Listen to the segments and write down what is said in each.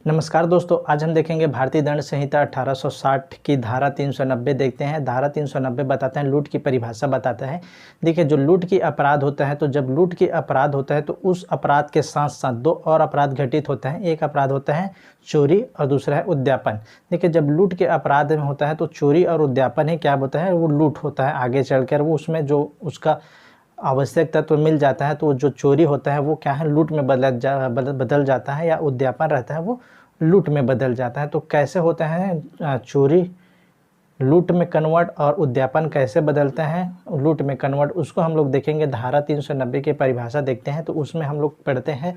नमस्कार दोस्तों, आज हम देखेंगे भारतीय दंड संहिता 1860 की धारा 390 देखते हैं। धारा 390 बताते हैं, लूट की परिभाषा बताता है। देखिए, जो लूट की अपराध होता है, तो जब लूट की अपराध होता है तो उस अपराध के साथ साथ दो और अपराध घटित होते हैं। एक अपराध होता है चोरी और दूसरा है उद्यापन। देखिए, जब लूट के अपराध में होता है तो चोरी और उद्यापन ही क्या होता है, वो लूट होता है। आगे चलकर वो उसमें जो उसका आवश्यक तत्व मिल जाता है तो जो चोरी होता है वो क्या है, लूट में बदल जाता है, या उद्यापन रहता है वो लूट में बदल जाता है। तो कैसे होता है चोरी लूट में कन्वर्ट और उद्यापन कैसे बदलता है लूट में कन्वर्ट, उसको हम लोग देखेंगे। धारा 390 की परिभाषा देखते हैं तो उसमें हम लोग पढ़ते हैं,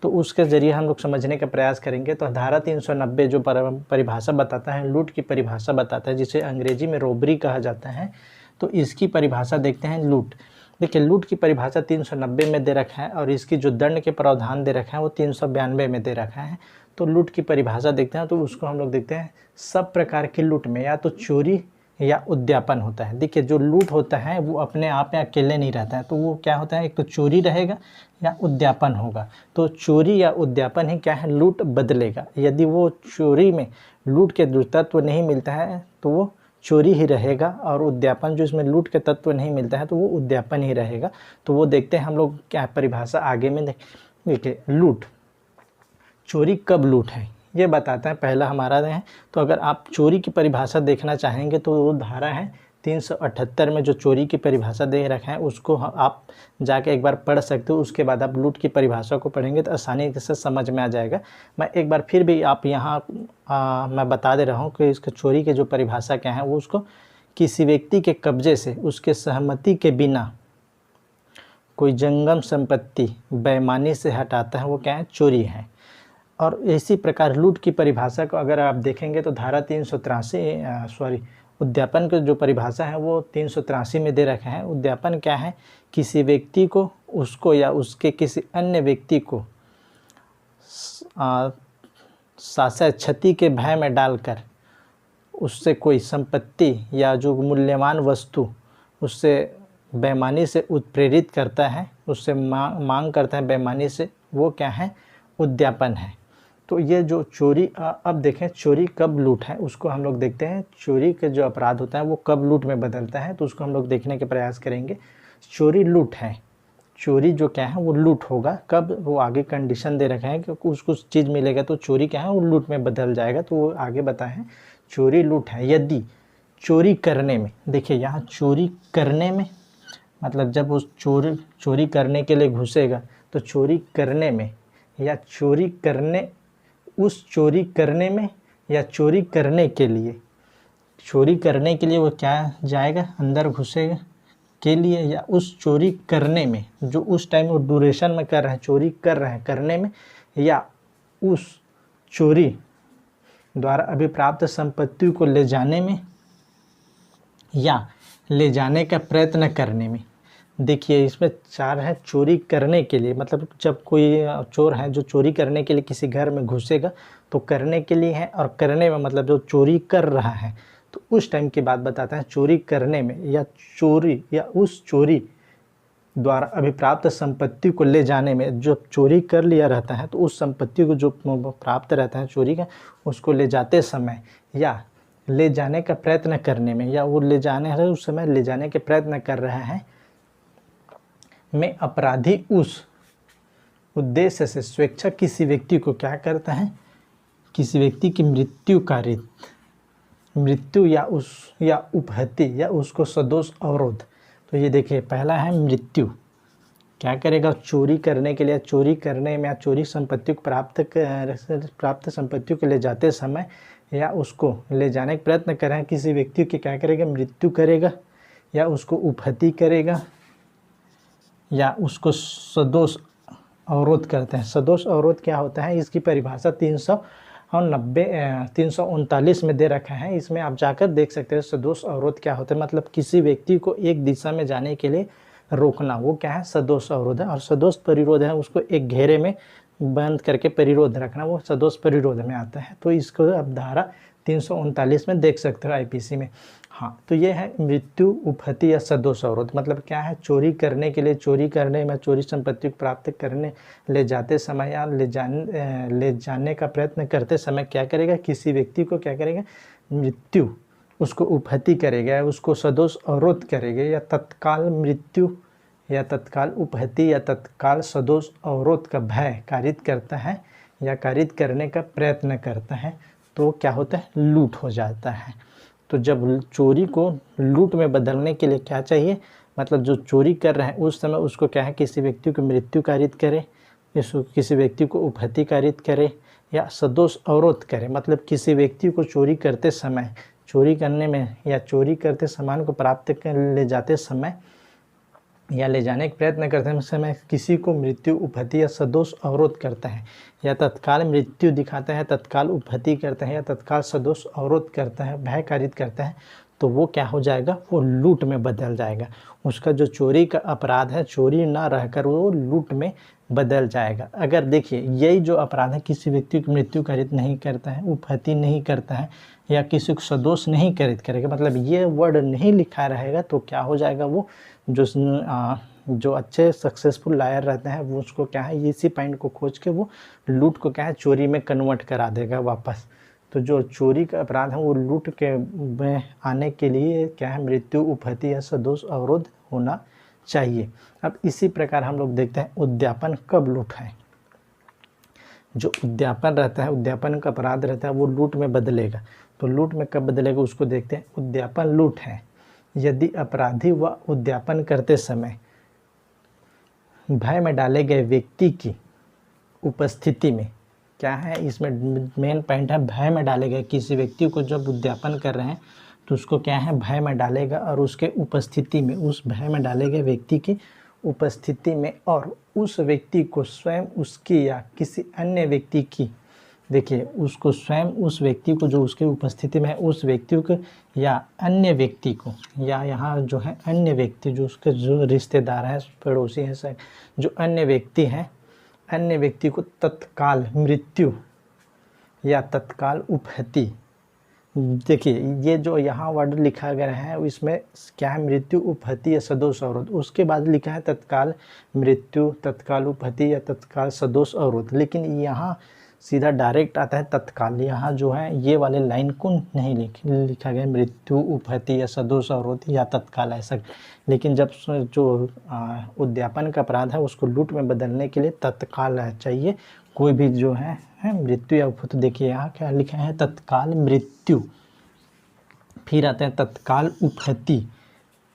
तो उसके ज़रिए हम लोग समझने का प्रयास करेंगे। तो धारा 390 जो परिभाषा बताता है, लूट की परिभाषा बताता है, जिसे अंग्रेजी में रोबरी कहा जाता है। तो इसकी परिभाषा देखते हैं। लूट, देखिए, लूट की परिभाषा 390 में दे रखा है और इसकी जो दंड के प्रावधान दे रखा है वो 392 में दे रखा है। तो लूट की परिभाषा देखते हैं, तो उसको हम लोग देखते हैं। सब प्रकार की लूट में या तो चोरी या उद्यापन होता है। देखिए, जो लूट होता है वो अपने आप में अकेले नहीं रहता है, तो वो क्या होता है, एक तो चोरी रहेगा या उद्यापन होगा। तो चोरी या उद्यापन ही क्या है, लूट बदलेगा। यदि वो चोरी में लूट के जो तत्व नहीं मिलता है तो वो चोरी ही रहेगा, और उद्यापन जो इसमें लूट के तत्व नहीं मिलता है तो वो उद्यापन ही रहेगा। तो वो देखते हैं हम लोग क्या परिभाषा आगे में। देखिए, लूट, चोरी कब लूट है ये बताता है, पहला हमारा है। तो अगर आप चोरी की परिभाषा देखना चाहेंगे तो वो धारा है 378 में जो चोरी की परिभाषा दे रखा है उसको आप जाके एक बार पढ़ सकते हो। उसके बाद आप लूट की परिभाषा को पढ़ेंगे तो आसानी से समझ में आ जाएगा। मैं एक बार फिर भी आप यहाँ मैं बता दे रहा हूँ कि इसके चोरी के जो परिभाषा क्या है, वो उसको किसी व्यक्ति के कब्जे से उसके सहमति के बिना कोई जंगम संपत्ति बेईमानी से हटाता है, वो क्या है, चोरी है। और इसी प्रकार लूट की परिभाषा को अगर आप देखेंगे तो धारा 383 उद्यापन की जो परिभाषा है वो 383 में दे रखा है। उद्यापन क्या है, किसी व्यक्ति को, उसको या उसके किसी अन्य व्यक्ति को शाश्वत क्षति के भय में डालकर उससे कोई संपत्ति या जो मूल्यवान वस्तु उससे बेईमानी से उत्प्रेरित करता है, उससे मांग करता है बेईमानी से, वो क्या है, उद्यापन है। तो ये जो चोरी, अब देखें चोरी कब लूट है उसको हम लोग देखते हैं। चोरी के जो अपराध होता है वो कब लूट में बदलता है तो उसको हम लोग देखने के प्रयास करेंगे। चोरी लूट है, चोरी जो क्या है वो लूट होगा कब, वो आगे कंडीशन दे रखा है कि कुछ चीज़ मिलेगा तो चोरी क्या है वो लूट में बदल जाएगा। तो वो आगे बताएं, चोरी लूट है यदि चोरी करने में, देखिए यहाँ चोरी करने में मतलब जब उस चोरी करने के लिए घुसेगा तो चोरी करने में या चोरी करने, उस चोरी करने में या चोरी करने के लिए, चोरी करने के लिए वो क्या जाएगा, अंदर घुसेगा के लिए, या उस चोरी करने में जो उस टाइम वो ड्यूरेशन में कर रहे हैं, चोरी कर रहे हैं करने में, या उस चोरी द्वारा अभिप्राप्त संपत्ति को ले जाने में या ले जाने का प्रयत्न करने में। देखिए, इसमें चार है। चोरी करने के लिए मतलब जब कोई चोर है जो चोरी करने के लिए किसी घर में घुसेगा तो करने के लिए है, और करने में मतलब जो चोरी कर रहा है तो उस टाइम की बात बताता है। चोरी करने में या चोरी या उस चोरी द्वारा अभिप्राप्त संपत्ति को ले जाने में, जो चोरी कर लिया रहता है तो उस संपत्ति को जो प्राप्त रहता है चोरी का, उसको ले जाते समय या ले जाने का प्रयत्न करने में, या वो ले जाने है उस समय ले जाने के प्रयत्न कर रहा है में अपराधी उस उद्देश्य से स्वेच्छा किसी व्यक्ति को क्या करता है, किसी व्यक्ति की मृत्यु या उपहति या उसको सदोष अवरोध। तो ये देखिए, पहला है मृत्यु, क्या करेगा, चोरी करने के लिए, चोरी करने में या चोरी संपत्ति को प्राप्त संपत्ति को ले जाते समय या उसको ले जाने का प्रयत्न कर रहे हैं किसी व्यक्ति की, क्या करेगा, मृत्यु करेगा, या उसको उपहति करेगा, या उसको सदोष अवरोध करते हैं। सदोष अवरोध क्या होता है, इसकी परिभाषा 339 में दे रखा है। इसमें आप जाकर देख सकते हैं सदोष अवरोध क्या होता है। मतलब किसी व्यक्ति को एक दिशा में जाने के लिए रोकना, वो क्या है, सदोष अवरोध है। और सदोष परिरोध है, उसको एक घेरे में बंद करके परिरोध रखना, वो सदोष परिरोध में आता है। तो इसको आप धारा 339 में देख सकते हो आईपीसी में। हाँ, तो ये है मृत्यु, उपहति या सदोष अवरोध। मतलब क्या है, चोरी करने के लिए, चोरी करने में, चोरी संपत्ति को प्राप्त करने ले जाते समय या ले जाने का प्रयत्न करते समय क्या करेगा, किसी व्यक्ति को क्या करेगा, मृत्यु, उसको उपहति करेगा, उसको सदोष अवरोध करेगा, या तत्काल मृत्यु या तत्काल उपहति या तत्काल सदोष अवरोध का भय कारित करता है या कारित करने का प्रयत्न करता है, तो क्या होता है, लूट हो जाता है। तो जब चोरी को लूट में बदलने के लिए क्या चाहिए, मतलब जो चोरी कर रहे हैं उस समय उसको क्या है, किसी व्यक्ति को मृत्यु कारित करे, किसी व्यक्ति को उपहति कारित करे या सदोष अवरोध करे। मतलब किसी व्यक्ति को चोरी करते समय, चोरी करने में या चोरी करते सामान को प्राप्त कर ले जाते समय या ले जाने का प्रयत्न करते समय किसी को मृत्यु, उपहति या सदोष अवरोध करता है, या तत्काल मृत्यु दिखाता है, तत्काल उपहति करता है या तत्काल सदोष अवरोध करता है, भय कारित करता है, तो वो क्या हो जाएगा, वो लूट में बदल जाएगा। उसका जो चोरी का अपराध है, चोरी ना रहकर वो लूट में बदल जाएगा। अगर देखिए यही जो अपराध है, किसी व्यक्ति को मृत्यु कारित नहीं करता है, उपहति नहीं करता है या किसी को सदोष नहीं कारित करेगा, मतलब ये वर्ड नहीं लिखा रहेगा, तो क्या हो जाएगा, वो जो अच्छे सक्सेसफुल लायर रहते हैं वो उसको क्या है, इसी पॉइंट को खोज के वो लूट को क्या है, चोरी में कन्वर्ट करा देगा वापस। तो जो चोरी का अपराध है वो लूट के में आने के लिए क्या है, मृत्यु, उपहति या सदोष अवरोध होना चाहिए। अब इसी प्रकार हम लोग देखते हैं उद्यापन कब लूट है। जो उद्यापन रहता है, उद्यापन का अपराध रहता है, वो लूट में बदलेगा। तो लूट में कब बदलेगा उसको देखते हैं। उद्यापन लूट है यदि अपराधी व उद्यापन करते समय भय में डाले गए व्यक्ति की उपस्थिति में, क्या है इसमें मेन पॉइंट है, भय में डाले गए किसी व्यक्ति को जब उद्यापन कर रहे हैं तो उसको क्या है, भय में डालेगा, और उसके उपस्थिति में, उस भय में डाले गए व्यक्ति की उपस्थिति में, और उस व्यक्ति को स्वयं उसकी या किसी अन्य व्यक्ति की, देखिए उसको स्वयं उस व्यक्ति को जो उसके उपस्थिति में है, उस व्यक्ति को या अन्य व्यक्ति को, या यहाँ जो है अन्य व्यक्ति जो उसके जो रिश्तेदार हैं, पड़ोसी हैं, जो अन्य व्यक्ति हैं, अन्य व्यक्ति को तत्काल मृत्यु या तत्काल उपहति, देखिए ये जो यहाँ वर्ड लिखा गया है इसमें क्या है, मृत्यु, उपहति या सदोष अवरोध, उसके बाद लिखा है तत्काल मृत्यु, तत्काल उपहति या तत्काल सदोष अवरोध, लेकिन यहाँ सीधा डायरेक्ट आता है तत्काल। यहाँ जो है ये वाले लाइन को नहीं लिखा गया मृत्यु, उपहति या सदोष अवरोध या तत्काल ऐसा, लेकिन जब जो उद्यापन का अपराध है उसको लूट में बदलने के लिए तत्काल चाहिए। कोई भी जो है मृत्यु या उपहति, देखिए यहाँ क्या लिखा है, तत्काल मृत्यु, फिर आते हैं तत्काल उपहति,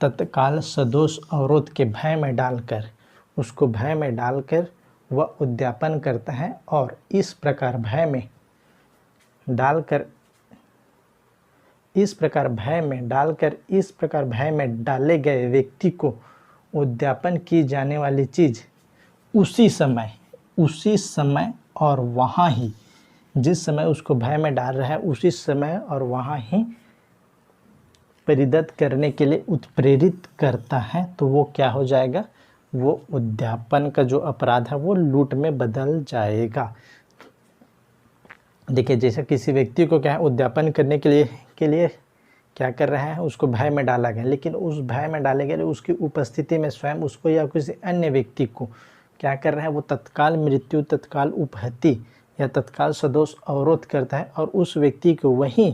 तत्काल सदोष अवरोध के भय में डालकर, उसको भय में डालकर वह उद्यापन करता है, और इस प्रकार भय में डालकर, इस प्रकार भय में डाले गए व्यक्ति को उद्यापन की जाने वाली चीज़ उसी समय और वहाँ ही, जिस समय उसको भय में डाल रहा है उसी समय और वहाँ ही परिदत्त करने के लिए उत्प्रेरित करता है, तो वो क्या हो जाएगा, वो उद्यापन का जो अपराध है वो लूट में बदल जाएगा। देखिए जैसे किसी व्यक्ति को क्या है, उद्यापन करने के लिए क्या कर रहे हैं, उसको भय में डाला गया, लेकिन उस भय में डाले गए उसकी उपस्थिति में स्वयं उसको या किसी अन्य व्यक्ति को क्या कर रहे हैं, वो तत्काल मृत्यु, तत्काल उपहति या तत्काल सदोष अवरोध करता है, और उस व्यक्ति को वहीं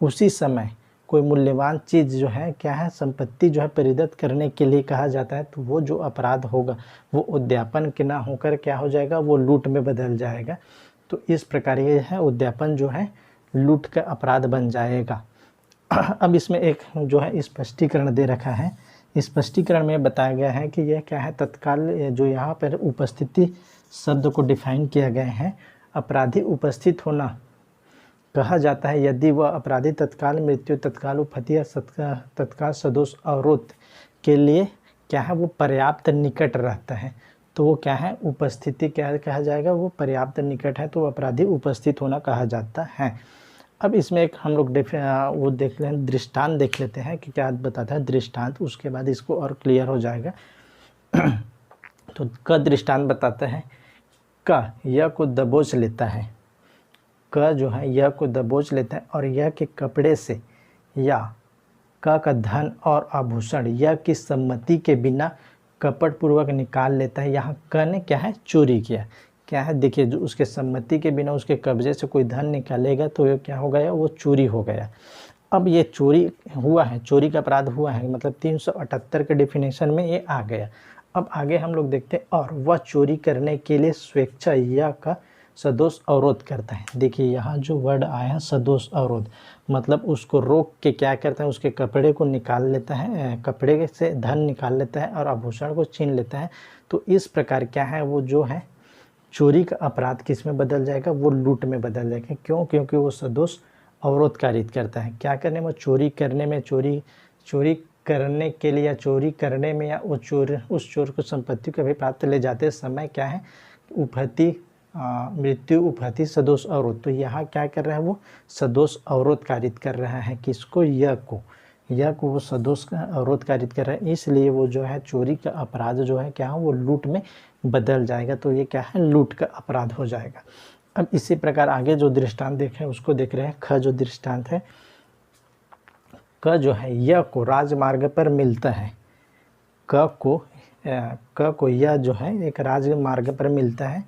उसी समय कोई मूल्यवान चीज़ जो है क्या है, संपत्ति जो है परिदत्त करने के लिए कहा जाता है, तो वो जो अपराध होगा वो उद्यापन के ना होकर क्या हो जाएगा, वो लूट में बदल जाएगा। तो इस प्रकार ये है उद्यापन जो है लूट का अपराध बन जाएगा। अब इसमें एक जो है स्पष्टीकरण दे रखा है। स्पष्टीकरण में बताया गया है कि यह क्या है, तत्काल, जो यहाँ पर उपस्थिति शब्द को डिफाइन किया गया है, अपराधी उपस्थित होना कहा जाता है यदि वह अपराधी तत्काल मृत्यु, तत्काल उपहति या तत्काल सदोष अवरोध के लिए क्या है, वो पर्याप्त निकट रहता है। तो वो क्या है, उपस्थिति क्या कहा जाएगा, वो पर्याप्त निकट है, तो अपराधी उपस्थित होना कहा जाता है। अब इसमें एक हम लोग वो देख लें, दृष्टांत देख लेते हैं कि क्या बताता है दृष्टांत, उसके बाद इसको और क्लियर हो जाएगा। तो क दृष्टांत बताते हैं, क यह को दबोच लेता है, क जो है यह को दबोच लेता है और यह के कपड़े से या का धन और आभूषण या की सम्मति के बिना कपटपूर्वक निकाल लेता है। यहाँ क ने क्या है, चोरी किया। क्या है, देखिए, जो उसके सम्मति के बिना उसके कब्जे से कोई धन निकालेगा तो ये क्या हो गया, वो चोरी हो गया। अब ये चोरी हुआ है, चोरी का अपराध हुआ है, मतलब 378 के डेफिनेशन में ये आ गया। अब आगे हम लोग देखते हैं, और वह चोरी करने के लिए स्वेच्छा या का सदोष अवरोध करता है। देखिए यहाँ जो वर्ड आया है सदोष अवरोध, मतलब उसको रोक के क्या करता है, उसके कपड़े को निकाल लेता है, कपड़े से धन निकाल लेता है और आभूषण को छीन लेता है। तो इस प्रकार क्या है, वो जो है चोरी का अपराध किस में बदल जाएगा, वो लूट में बदल जाएगा। क्यों? क्योंकि वो सदोष अवरोध कारित करता है। क्या करने में, चोरी करने में, चोरी करने के लिए या चोरी करने में, या उस चोर को संपत्ति को भी प्राप्त ले जाते समय क्या है, उपहति मृत्यु उपहति सदोष अवरोध। तो यहाँ क्या कर रहा है, वो सदोष अवरोध कारित कर रहा है। किसको? यह को वो सदोष का अवरोध कारित कर रहा है, इसलिए वो जो है चोरी का अपराध जो है क्या, वो लूट में बदल जाएगा। तो ये क्या है, लूट का अपराध हो जाएगा। अब इसी प्रकार आगे जो दृष्टांत देखें उसको देख रहे हैं। ख जो दृष्टांत है, क जो है यह को राजमार्ग पर मिलता है। क को यह जो है एक राजमार्ग पर मिलता है।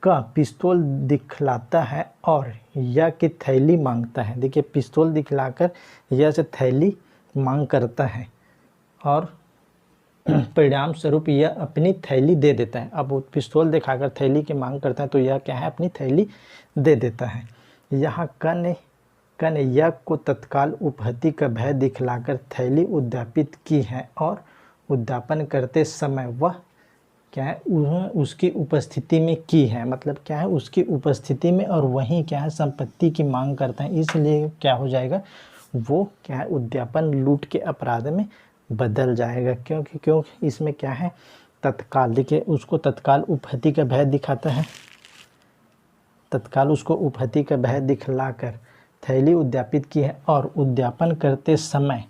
का पिस्तौल दिखलाता है और यह की थैली मांगता है। देखिए, पिस्तौल दिखलाकर यह से थैली मांग करता है और परिणाम स्वरूप यह अपनी थैली दे देता है। अब वो पिस्तौल दिखाकर थैली की मांग करता है तो यह क्या है, अपनी थैली दे देता है। यहाँ कन यह को तत्काल उपहति का भय दिखलाकर थैली उद्यापित की है और उद्यापन करते समय वह क्या है, उसकी उपस्थिति में की है। मतलब क्या है, उसकी उपस्थिति में, और वहीं क्या है, संपत्ति की मांग करता है। इसलिए क्या हो जाएगा, वो क्या है, उद्यापन लूट के अपराध में बदल जाएगा। क्योंकि इसमें क्या है, तत्काल, देखिए उसको तत्काल उपहति का भय दिखाता है। तत्काल उसको उपहति का भय दिखलाकर थैली उद्यापित की है और उद्यापन करते समय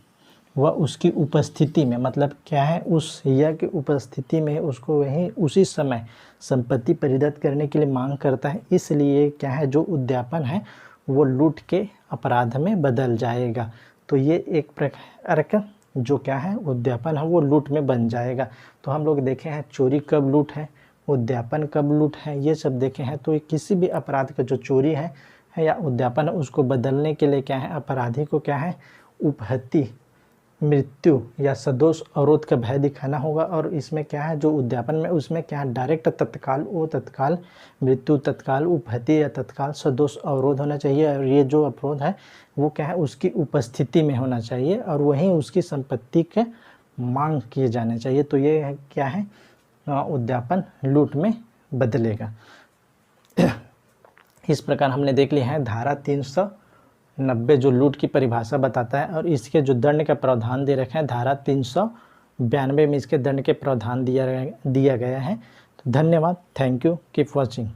वह उसकी उपस्थिति में, मतलब क्या है, उस यह की उपस्थिति में उसको वहीं उसी समय संपत्ति परिदत्त करने के लिए मांग करता है। इसलिए क्या है, जो उद्यापन है वो लूट के अपराध में बदल जाएगा। तो ये एक प्रकार का जो क्या है, उद्यापन है वो लूट में बन जाएगा। तो हम लोग देखे हैं चोरी कब लूट है, उद्यापन कब लूट है, ये सब देखे हैं। तो किसी भी अपराध का जो चोरी है या उद्यापन है, उसको बदलने के लिए क्या है, अपराधी को क्या है, उपहति, मृत्यु या सदोष अवरोध का भय दिखाना होगा। और इसमें क्या है, जो उद्यापन में उसमें क्या है, डायरेक्ट तत्काल मृत्यु, तत्काल उपहति या तत्काल सदोष अवरोध होना चाहिए। और ये जो अवरोध है वो क्या है, उसकी उपस्थिति में होना चाहिए और वहीं उसकी संपत्ति के मांग किए जाने चाहिए। तो ये क्या है, उद्यापन लूट में बदलेगा। इस प्रकार हमने देख लिया है धारा 390 जो लूट की परिभाषा बताता है, और इसके जो दंड का प्रावधान दे रखे हैं धारा 392 में इसके दंड के प्रावधान दिया गया है। तो धन्यवाद, थैंक यू, कीप वॉचिंग।